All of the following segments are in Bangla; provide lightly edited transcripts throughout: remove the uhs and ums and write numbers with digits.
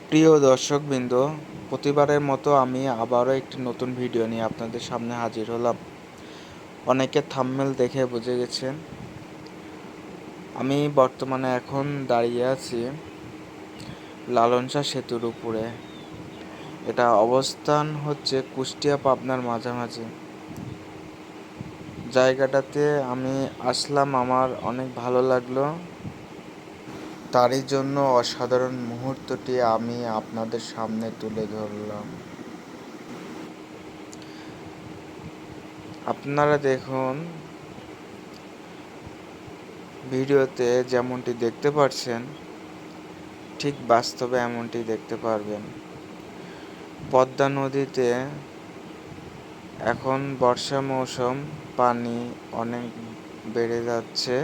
প্রিয় দর্শকবৃন্দ, প্রতিবারের মতো আমি আবারও একটি নতুন ভিডিও নিয়ে আপনাদের সামনে হাজির হলাম। অনেকে থাম্বনেল দেখে বুঝে গেছেন আমি বর্তমানে এখন দাঁড়িয়ে আছি লালন শাহ সেতুর উপরে। এটা অবস্থান হচ্ছে কুষ্টিয়া পাবনার মাঝামাঝি। জায়গাটাতে আমি আসলাম, আমার অনেক ভালো লাগলো। তারই জন্য অসাধারণ মুহূর্তটি আমি আপনাদের সামনে তুলে ধরলাম। আপনারা দেখুন, ভিডিওতে যেমনটি দেখতে পাচ্ছেন ঠিক বাস্তবে এমনটি দেখতে পারবেন। পদ্মা নদীতে এখন বর্ষা মৌসুম, পানি অনেক বেড়ে যাচ্ছে।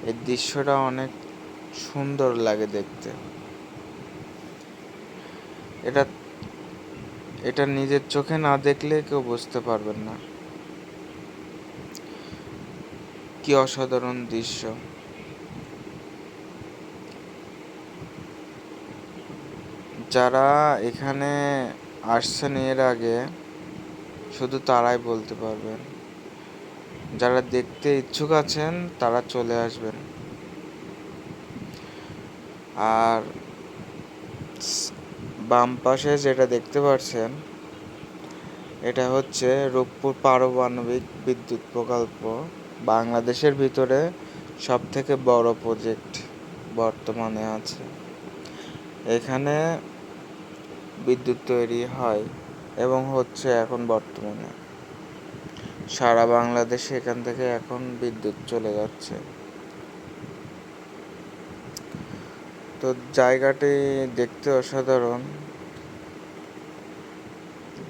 এই দৃশ্যটা অনেক সুন্দর লাগে দেখতে। এটা নিজের চোখে না দেখলে কেউ বুঝতে পারবেন না কি অসাধারণ দৃশ্য। যারা এখানে আসছেন এর আগে শুধু তারাই বলতে পারবেন। যারা দেখতে ইচ্ছুক আছেন তারা চলে আসবেন। আর বাম পাশে যেটা দেখতে পাচ্ছেন এটা হচ্ছে রূপপুর পারমাণবিক বিদ্যুৎ প্রকল্প। বাংলাদেশের ভিতরে সবথেকে বড় প্রজেক্ট বর্তমানে আছে। এখানে বিদ্যুৎ তৈরি হয় এবং হচ্ছে এখন বর্তমানে সারা বাংলাদেশে এখান থেকে এখন বিদ্যুৎ চলে যাচ্ছে। তো জায়গাটি দেখতে অসাধারণ।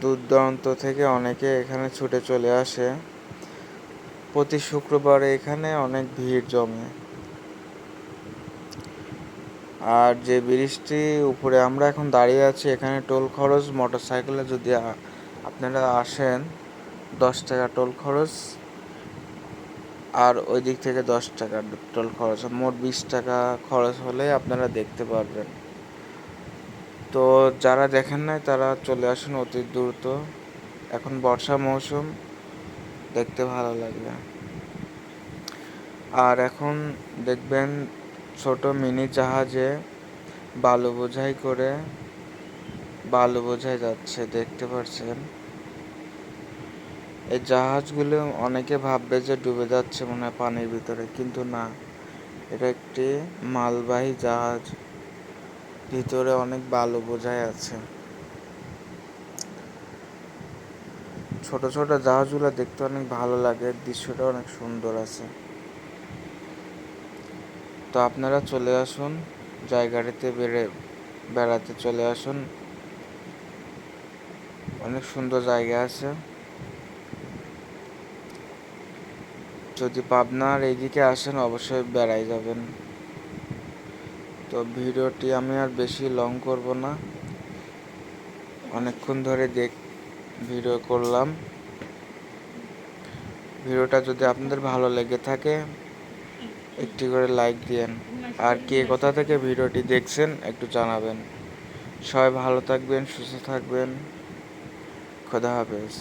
দূর দূরান্ত থেকে অনেকে এখানে ছুটে চলে আসে। প্রতি শুক্রবারে এখানে অনেক ভিড় জমে। আর যে ব্রিজটি উপরে আমরা এখন দাঁড়িয়ে আছি, এখানে টোল খরচ মোটরসাইকেলে যদি আপনারা আসেন 10 টাকা টোল খরচ, আর ওই দিক থেকে 10 টাকা টোল খরচ, মোট 20 টাকা খরচ হলে আপনারা দেখতে পারবেন। তো যারা দেখেন নাই তারা চলে আসুন অতি দ্রুত। এখন বর্ষা মৌসুম, দেখতে ভালো লাগবে। আর এখন দেখবেন ছোট মিনি জাহাজে বালু বোঝাই যাচ্ছে, দেখতে পাচ্ছেন। এই জাহাজগুলো অনেকে ভাববে যে ডুবে যাচ্ছে মনে হয় পানির ভিতরে, কিন্তু না, এটা একটি মালবাহী জাহাজ। ভিতরে অনেক বালু বোঝাই আছে। ছোট ছোট জাহাজগুলো দেখতে অনেক ভালো লাগে, দৃশ্যটা অনেক সুন্দর আছে। তো আপনারা চলে আসুন জায়গাটিতে, বেড়াতে চলে আসুন। অনেক সুন্দর জায়গা আছে। যদি পাবনার এইদিকে আসেন অবশ্যই বেড়াই যাবেন। তো ভিডিওটি আমি আর বেশি লং করব না, অনেকক্ষণ ধরে ভিডিও করলাম। ভিডিওটা যদি আপনাদের ভালো লেগে থাকে একটি করে লাইক দিয়েন। আর কে কোথা থেকে ভিডিওটি দেখছেন একটু জানাবেন। সবাই ভালো থাকবেন, সুস্থ থাকবেন। খোদা হাফেজ।